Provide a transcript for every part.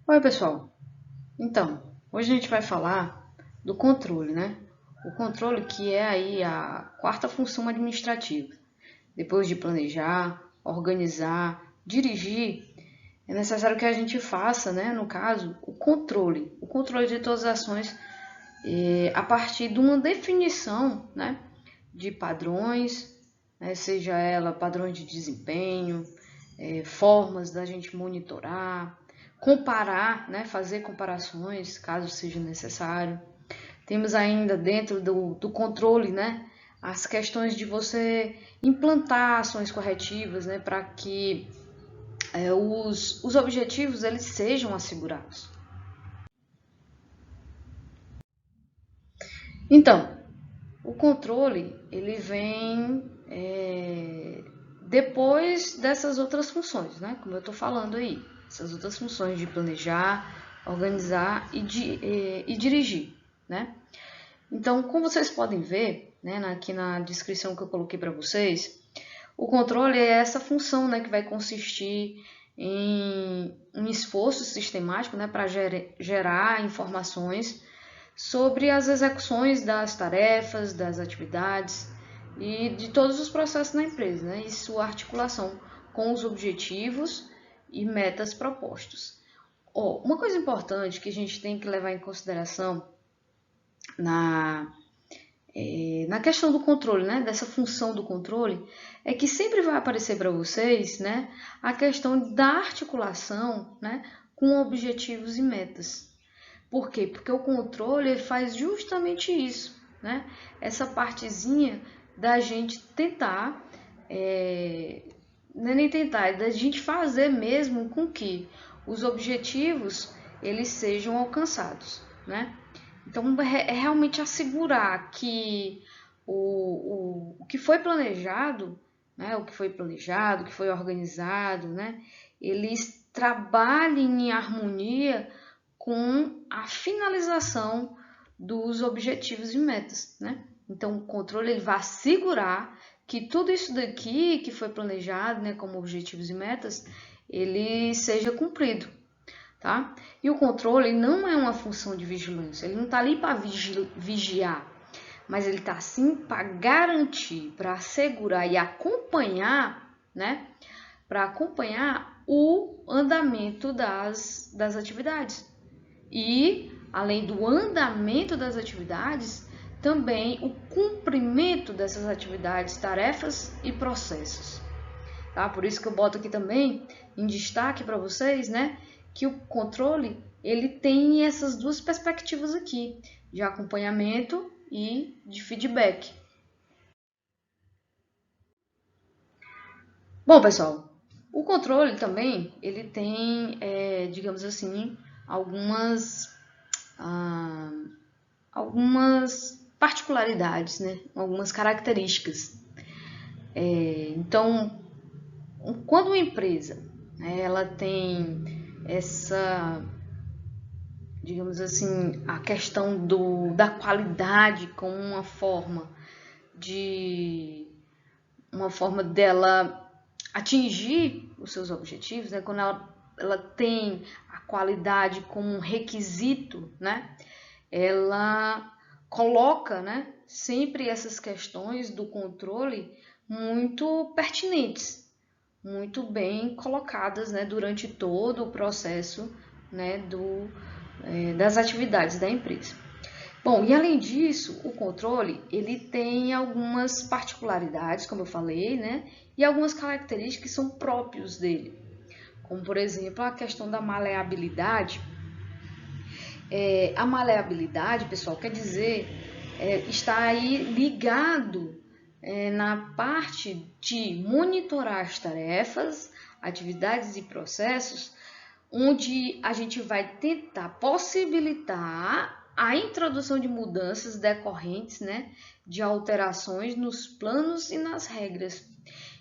Oi, pessoal. Então, hoje a gente vai falar do controle, né? O controle que é aí a quarta função administrativa. Depois de planejar, organizar, dirigir, é necessário que a gente faça, né, no caso, o controle de todas as ações a partir de uma definição, né, de padrões, né, seja ela padrões de desempenho, formas da gente monitorar, comparar, né, fazer comparações, caso seja necessário. Temos ainda dentro do controle, né, as questões de você implantar ações corretivas, né, para que os objetivos eles sejam assegurados. Então, o controle ele vem depois dessas outras funções, né? Como eu estou falando aí, essas outras funções de planejar, organizar e dirigir, né? Então, como vocês podem ver, né, aqui na descrição que eu coloquei para vocês, o controle é essa função, né, que vai consistir em um esforço sistemático, né, para gerar informações sobre as execuções das tarefas, das atividades e de todos os processos na empresa, né, e sua articulação com os objetivos e metas propostos. Uma coisa importante que a gente tem que levar em consideração na, na questão do controle, né, dessa função do controle, é que sempre vai aparecer para vocês, né, a questão da articulação, né, com objetivos e metas. Por quê? Porque o controle ele faz justamente isso, né? Essa partezinha da gente tentar, não é nem tentar, é da gente fazer mesmo com que os objetivos eles sejam alcançados, né? Então é realmente assegurar que o que foi planejado, né? O que foi planejado, o que foi organizado, né? Eles trabalhem em harmonia com a finalização dos objetivos e metas, né? Então, o controle ele vai assegurar que tudo isso daqui que foi planejado, né, como objetivos e metas, ele seja cumprido, tá? E o controle não é uma função de vigilância, ele não está ali para vigiar, mas ele está sim para garantir, para assegurar e acompanhar, né? Para acompanhar o andamento das atividades. E, além do andamento das atividades, também o cumprimento dessas atividades, tarefas e processos. Tá? Por isso que eu boto aqui também em destaque para vocês, né, que o controle ele tem essas duas perspectivas aqui, de acompanhamento e de feedback. Bom, pessoal, o controle também ele tem, digamos assim, algumas ah, algumas particularidades, né? Algumas características. Então, quando uma empresa, né, ela tem essa, digamos assim, a questão da qualidade como de uma forma dela atingir os seus objetivos, né? Quando ela tem a qualidade como um requisito, né? Ela coloca, né, sempre essas questões do controle muito pertinentes, muito bem colocadas, né, durante todo o processo, né, das atividades da empresa. Bom, e além disso, o controle ele tem algumas particularidades, como eu falei, né, e algumas características que são próprios dele, como por exemplo a questão da maleabilidade. A maleabilidade, pessoal, quer dizer está aí ligado na parte de monitorar as tarefas, atividades e processos, onde a gente vai tentar possibilitar a introdução de mudanças decorrentes, né, de alterações nos planos e nas regras.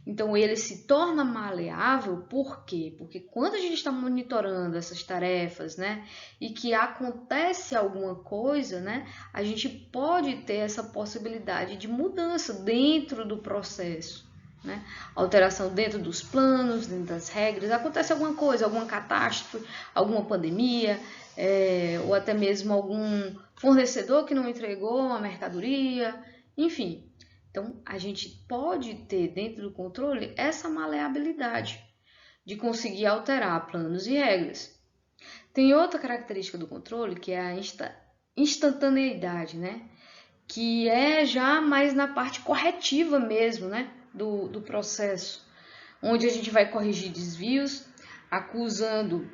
Então, ele se torna maleável, por quê? Porque quando a gente está monitorando essas tarefas, né, e que acontece alguma coisa, né, a gente pode ter essa possibilidade de mudança dentro do processo, né? Alteração dentro dos planos, dentro das regras, acontece alguma coisa, alguma catástrofe, alguma pandemia, ou até mesmo algum fornecedor que não entregou a mercadoria, enfim. Então, a gente pode ter dentro do controle essa maleabilidade de conseguir alterar planos e regras. Tem outra característica do controle que é a instantaneidade, né? Que é já mais na parte corretiva mesmo, né? Do processo, onde a gente vai corrigir desvios, acusando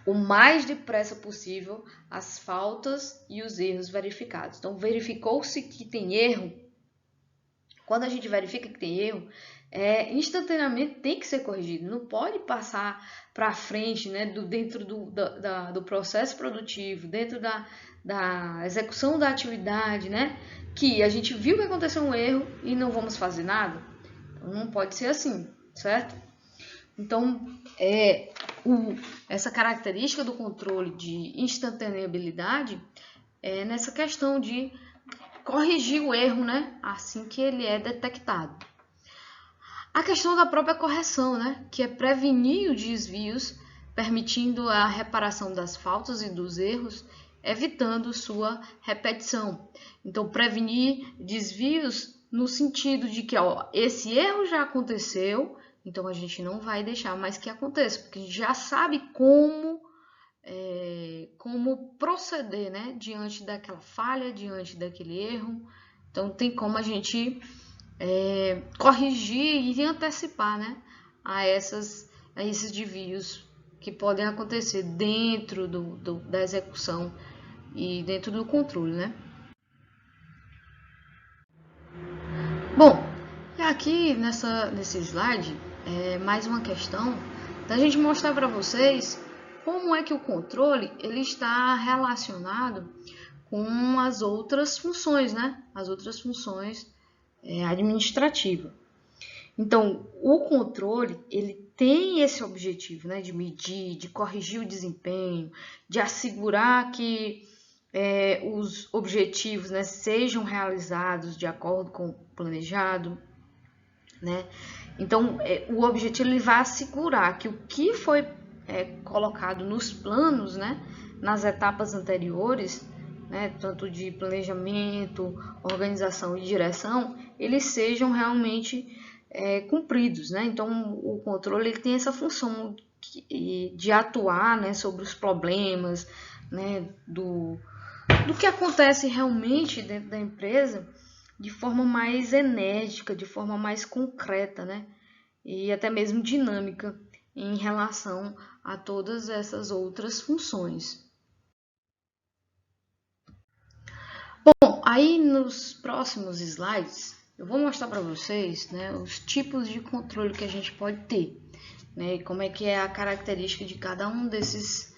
o mais depressa possível as faltas e os erros verificados. Então, verificou-se que tem erro. Quando a gente verifica que tem erro, instantaneamente tem que ser corrigido. Não pode passar para frente, né, dentro do processo produtivo, dentro da execução da atividade, né, que a gente viu que aconteceu um erro e não vamos fazer nada. Então, não pode ser assim, certo? Então, essa característica do controle de instantaneabilidade é nessa questão de corrigir o erro, né, assim que ele é detectado. A questão da própria correção, né, que é prevenir os desvios, permitindo a reparação das faltas e dos erros, evitando sua repetição. Então, prevenir desvios no sentido de que esse erro já aconteceu, então a gente não vai deixar mais que aconteça, porque a gente já sabe como proceder, né, diante daquela falha, diante daquele erro. Então, tem como a gente corrigir e antecipar, né, a esses desvios que podem acontecer dentro da execução e dentro do controle, né? Bom, e aqui nesse slide é mais uma questão da gente mostrar para vocês como é que o controle ele está relacionado com as outras funções, né? As outras funções administrativas. Então, o controle ele tem esse objetivo, né, de medir, de corrigir o desempenho, de assegurar que os objetivos, né, sejam realizados de acordo com o planejado, né? Então, o objetivo ele vai assegurar que o que foi colocado nos planos, né, nas etapas anteriores, né, tanto de planejamento, organização e direção, eles sejam realmente cumpridos, né? Então, o controle ele tem essa função de atuar, né, sobre os problemas, né, do que acontece realmente dentro da empresa de forma mais enérgica, de forma mais concreta, né? E até mesmo dinâmica em relação a todas essas outras funções. Bom, aí nos próximos slides eu vou mostrar para vocês, né, os tipos de controle que a gente pode ter, né, e como é que é a característica de cada um desses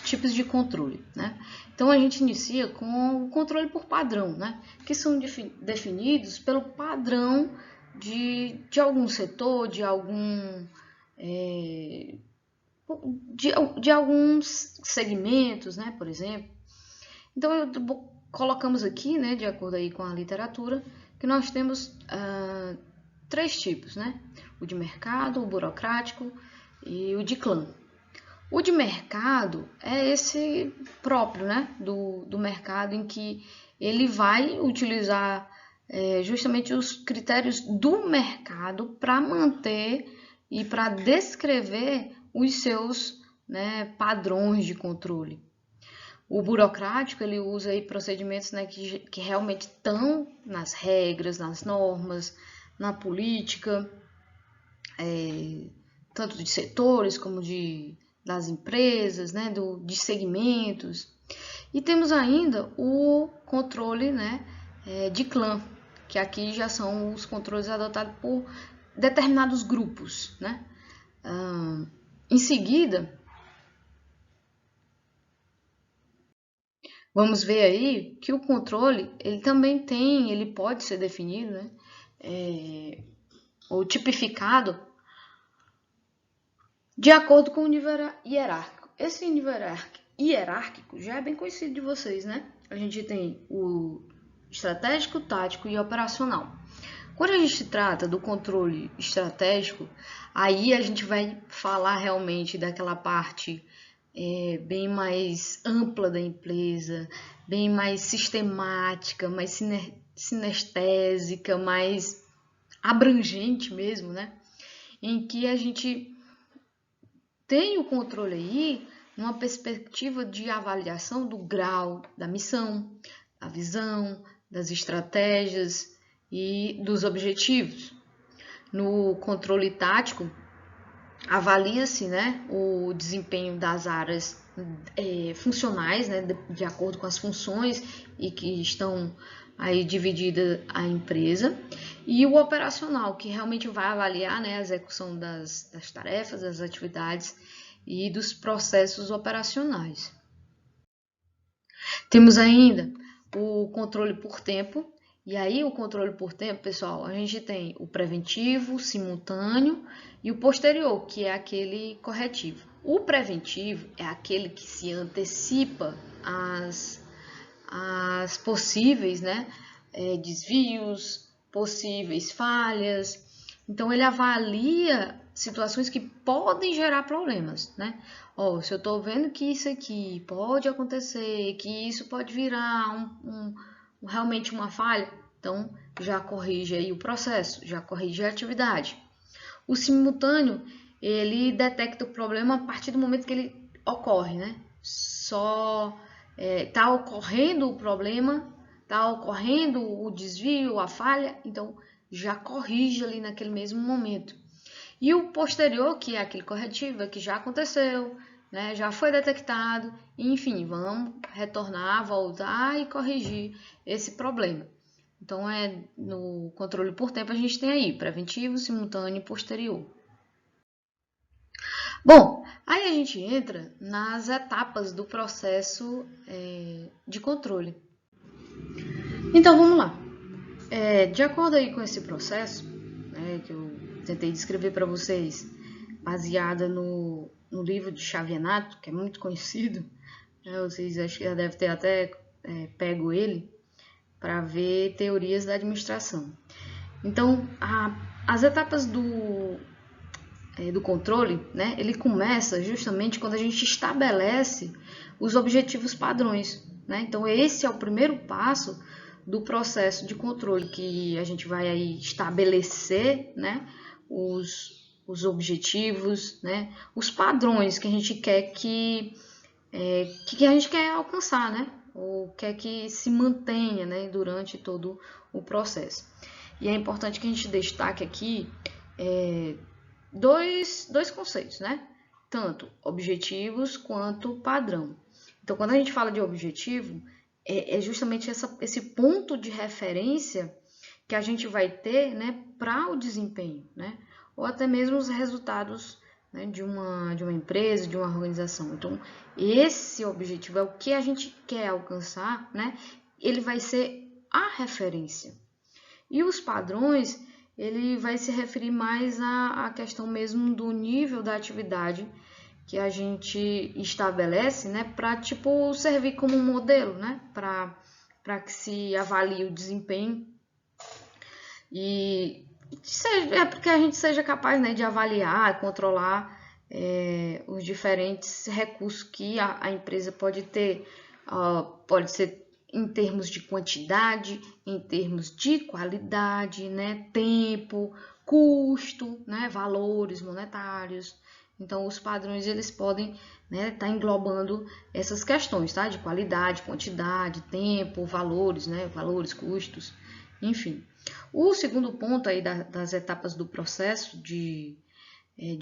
tipos de controle, né? Então a gente inicia com o controle por padrão, né? Que são definidos pelo padrão de algum setor, de alguns segmentos, né? Por exemplo. Então colocamos aqui, né? De acordo aí com a literatura, que nós temos 3 tipos, né? O de mercado, o burocrático e o de clã. O de mercado é esse próprio, né, do mercado em que ele vai utilizar justamente os critérios do mercado para manter e para descrever os seus, né, padrões de controle. O burocrático ele usa aí procedimentos, né, que realmente estão nas regras, nas normas, na política, tanto de setores como das empresas, né, de segmentos. E temos ainda o controle, né, de clã, que aqui já são os controles adotados por determinados grupos, né? Em seguida, vamos ver aí que o controle ele pode ser definido, né, ou tipificado de acordo com o nível hierárquico. Esse nível hierárquico já é bem conhecido de vocês, né? A gente tem o estratégico, tático e operacional. Quando a gente trata do controle estratégico, aí a gente vai falar realmente daquela parte bem mais ampla da empresa, bem mais sistemática, mais sinestésica, mais abrangente mesmo, né? Em que a gente tem o controle aí numa perspectiva de avaliação do grau da missão, da visão, das estratégias e dos objetivos. No controle tático, avalia-se, né, o desempenho das áreas funcionais, né, de acordo com as funções e que estão aí dividida a empresa, e o operacional, que realmente vai avaliar, né, a execução das tarefas, das atividades e dos processos operacionais. Temos ainda o controle por tempo, e aí o controle por tempo, pessoal, a gente tem o preventivo, simultâneo e o posterior, que é aquele corretivo. O preventivo é aquele que se antecipa às possíveis, né, desvios, possíveis falhas. Então ele avalia situações que podem gerar problemas, né? Se eu estou vendo que isso aqui pode acontecer, que isso pode virar realmente uma falha, então já corrige aí o processo, já corrige a atividade. O simultâneo, ele detecta o problema a partir do momento que ele ocorre, né? Só está ocorrendo o problema, está ocorrendo o desvio, a falha, então já corrige ali naquele mesmo momento. E o posterior, que é aquele corretivo, que já aconteceu, né, já foi detectado, enfim, vamos retornar, voltar e corrigir esse problema. Então, no controle por tempo, a gente tem aí preventivo, simultâneo e posterior. Bom, aí a gente entra nas etapas do processo de controle. Então, vamos lá. De acordo aí com esse processo, né, que eu tentei descrever para vocês, baseada no livro de Xavier, que é muito conhecido, né, vocês acho que já devem ter até pego ele, para ver teorias da administração. Então, as etapas do controle, né, ele começa justamente quando a gente estabelece os objetivos padrões, né? Então, esse é o primeiro passo do processo de controle, que a gente vai aí estabelecer, né, os objetivos, né, os padrões que a gente quer que a gente quer alcançar, né, ou quer que se mantenha, né, durante todo o processo. E é importante que a gente destaque aqui dois conceitos, né? Tanto objetivos quanto padrão. Então, quando a gente fala de objetivo, é justamente esse ponto de referência que a gente vai ter, né, para o desempenho, né? Ou até mesmo os resultados, né, de uma empresa, de uma organização. Então, esse objetivo é o que a gente quer alcançar, né? Ele vai ser a referência. E os padrões, ele vai se referir mais à questão mesmo do nível da atividade que a gente estabelece, né, para tipo servir como um modelo, né, para que se avalie o desempenho e porque a gente seja capaz, né, de avaliar, controlar os diferentes recursos que a empresa pode ter, pode ser em termos de quantidade, em termos de qualidade, né, tempo, custo, né, valores monetários. Então, os padrões eles podem estar englobando essas questões, tá? De qualidade, quantidade, tempo, valores, né? Valores, custos, enfim. O segundo ponto aí das etapas do processo de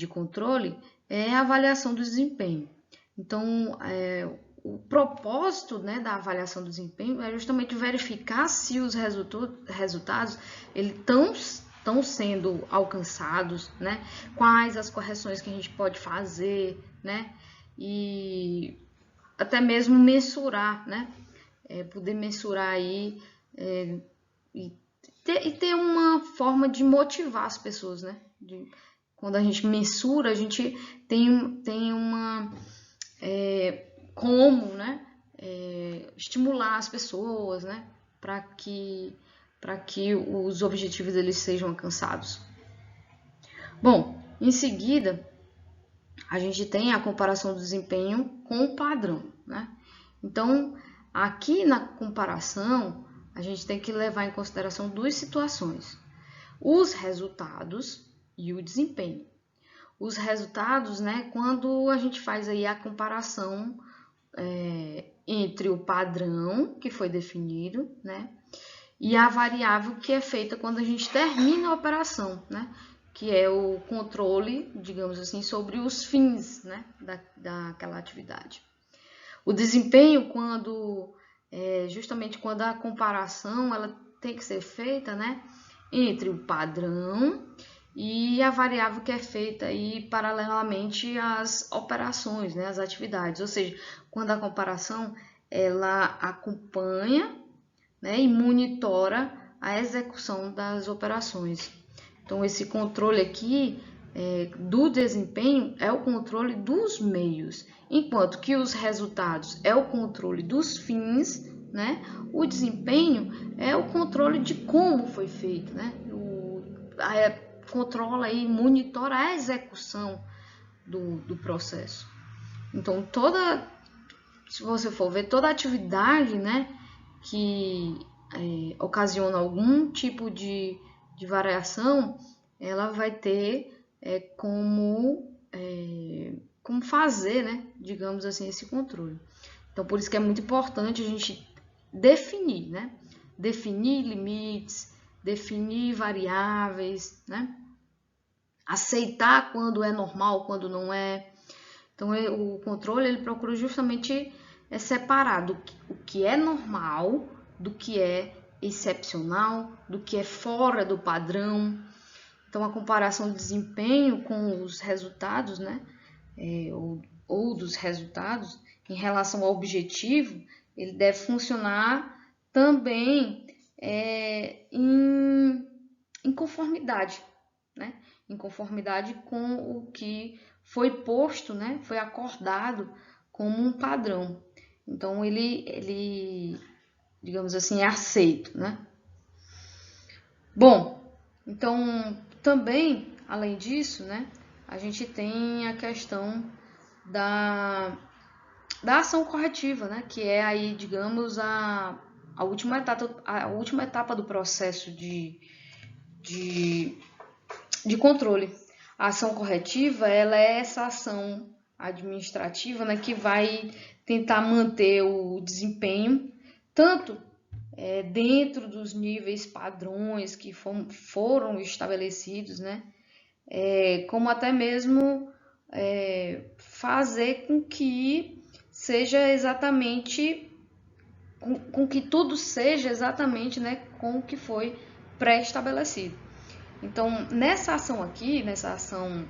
controle é a avaliação do desempenho. Então, o propósito, né, da avaliação do desempenho é justamente verificar se os resultados estão sendo alcançados, né? Quais as correções que a gente pode fazer, né? E até mesmo mensurar, né? Poder mensurar aí e ter uma forma de motivar as pessoas, né? Quando a gente mensura, a gente tem uma como, né? Estimular as pessoas, né? Para que para que os objetivos eles sejam alcançados. Bom, em seguida, a gente tem a comparação do desempenho com o padrão, né? Então, aqui na comparação, a gente tem que levar em consideração duas situações: os resultados e o desempenho. Os resultados, né, quando a gente faz aí a comparação entre o padrão que foi definido, né, e a variável que é feita quando a gente termina a operação, né, que é o controle, digamos assim, sobre os fins, né, daquela atividade. O desempenho, justamente quando a comparação ela tem que ser feita, né, entre o padrão e a variável que é feita aí paralelamente às operações, né, às atividades. Ou seja, quando a comparação ela acompanha, né, e monitora a execução das operações. Então, esse controle aqui do desempenho é o controle dos meios, enquanto que os resultados é o controle dos fins, né? O desempenho é o controle de como foi feito, né? Controla e monitora a execução do processo. Então, se você for ver, toda atividade, né, que ocasiona algum tipo de variação, ela vai ter como fazer, né, digamos assim, esse controle. Então, por isso que é muito importante a gente definir, né, definir limites, definir variáveis, né, aceitar quando é normal, quando não é. Então, o controle ele procura justamente separar o que é normal do que é excepcional, do que é fora do padrão. Então, a comparação de desempenho com os resultados, né, ou dos resultados em relação ao objetivo, ele deve funcionar também em conformidade, né, em conformidade com o que foi posto, né, foi acordado como um padrão. Então, ele digamos assim, é aceito, né? Bom, então, também, além disso, né, a gente tem a questão da ação corretiva, né, que é aí, digamos, a última etapa do processo de controle. A ação corretiva, ela é essa ação administrativa, né, que vai tentar manter o desempenho, tanto dentro dos níveis padrões que foram estabelecidos, né, como até mesmo fazer com que seja exatamente, com que tudo seja exatamente, né, com o que foi pré-estabelecido. Então, nessa ação aqui, nessa ação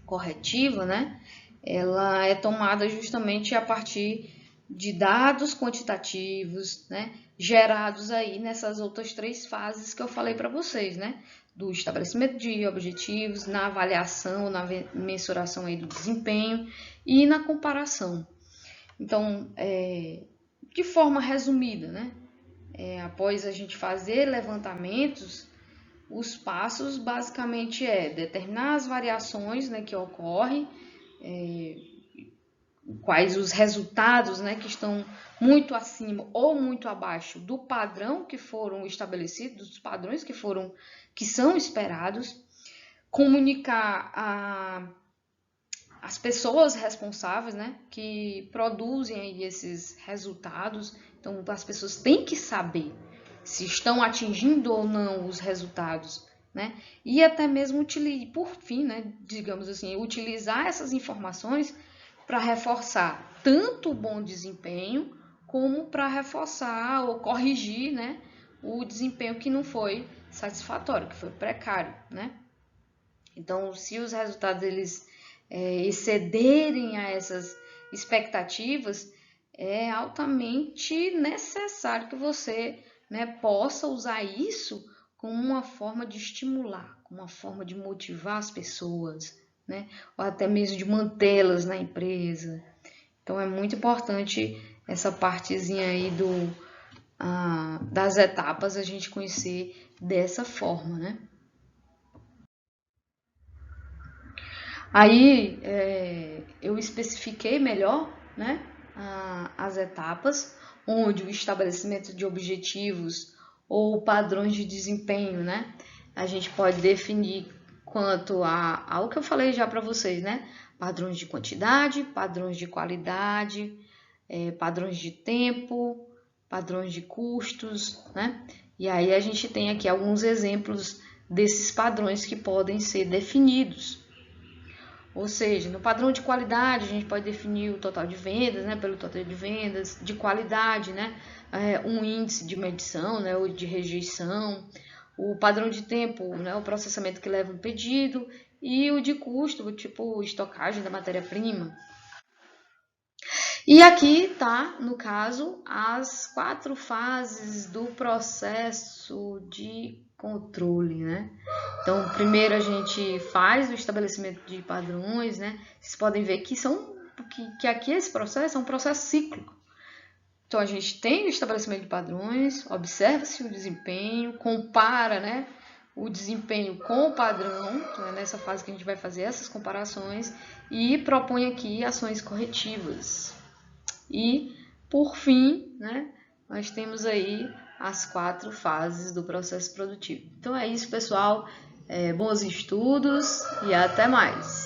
corretiva, né, ela é tomada justamente a partir de dados quantitativos, né, gerados aí nessas outras três fases que eu falei para vocês, né, do estabelecimento de objetivos, na avaliação, na mensuração aí do desempenho e na comparação. Então, de forma resumida, né, após a gente fazer levantamentos, os passos basicamente determinar as variações, né, que ocorrem, quais os resultados, né, que estão muito acima ou muito abaixo do padrão que foram estabelecidos, dos padrões que são esperados, comunicar as pessoas responsáveis, né, que produzem aí esses resultados. Então, as pessoas têm que saber se estão atingindo ou não os resultados, né? E até mesmo, por fim, né, digamos assim, utilizar essas informações para reforçar tanto o bom desempenho, como para reforçar ou corrigir, né, o desempenho que não foi satisfatório, que foi precário, né? Então, se os resultados eles excederem a essas expectativas, é altamente necessário que você, né, possa usar isso como uma forma de estimular, como uma forma de motivar as pessoas, né, ou até mesmo de mantê-las na empresa. Então, é muito importante essa partezinha aí das etapas a gente conhecer dessa forma, né? Aí eu especifiquei melhor, né, as etapas, onde o estabelecimento de objetivos ou padrões de desempenho, né, a gente pode definir quanto ao que eu falei já para vocês, né, padrões de quantidade, padrões de qualidade, padrões de tempo, padrões de custos, né? E aí a gente tem aqui alguns exemplos desses padrões que podem ser definidos. Ou seja, no padrão de qualidade, a gente pode definir o total de vendas, né, pelo total de vendas, de qualidade, né, um índice de medição, né, ou de rejeição, o padrão de tempo, né, o processamento que leva o pedido, e o de custo, tipo estocagem da matéria-prima. E aqui tá, no caso, as 4 fases do processo de controle, né? Então, primeiro a gente faz o estabelecimento de padrões, né? Vocês podem ver que aqui esse processo é um processo cíclico. Então, a gente tem o estabelecimento de padrões, observa-se o desempenho, compara, né, o desempenho com o padrão, então é nessa fase que a gente vai fazer essas comparações e propõe aqui ações corretivas. E, por fim, né, nós temos aí as 4 fases do processo produtivo. Então é isso, pessoal. Bons estudos e até mais!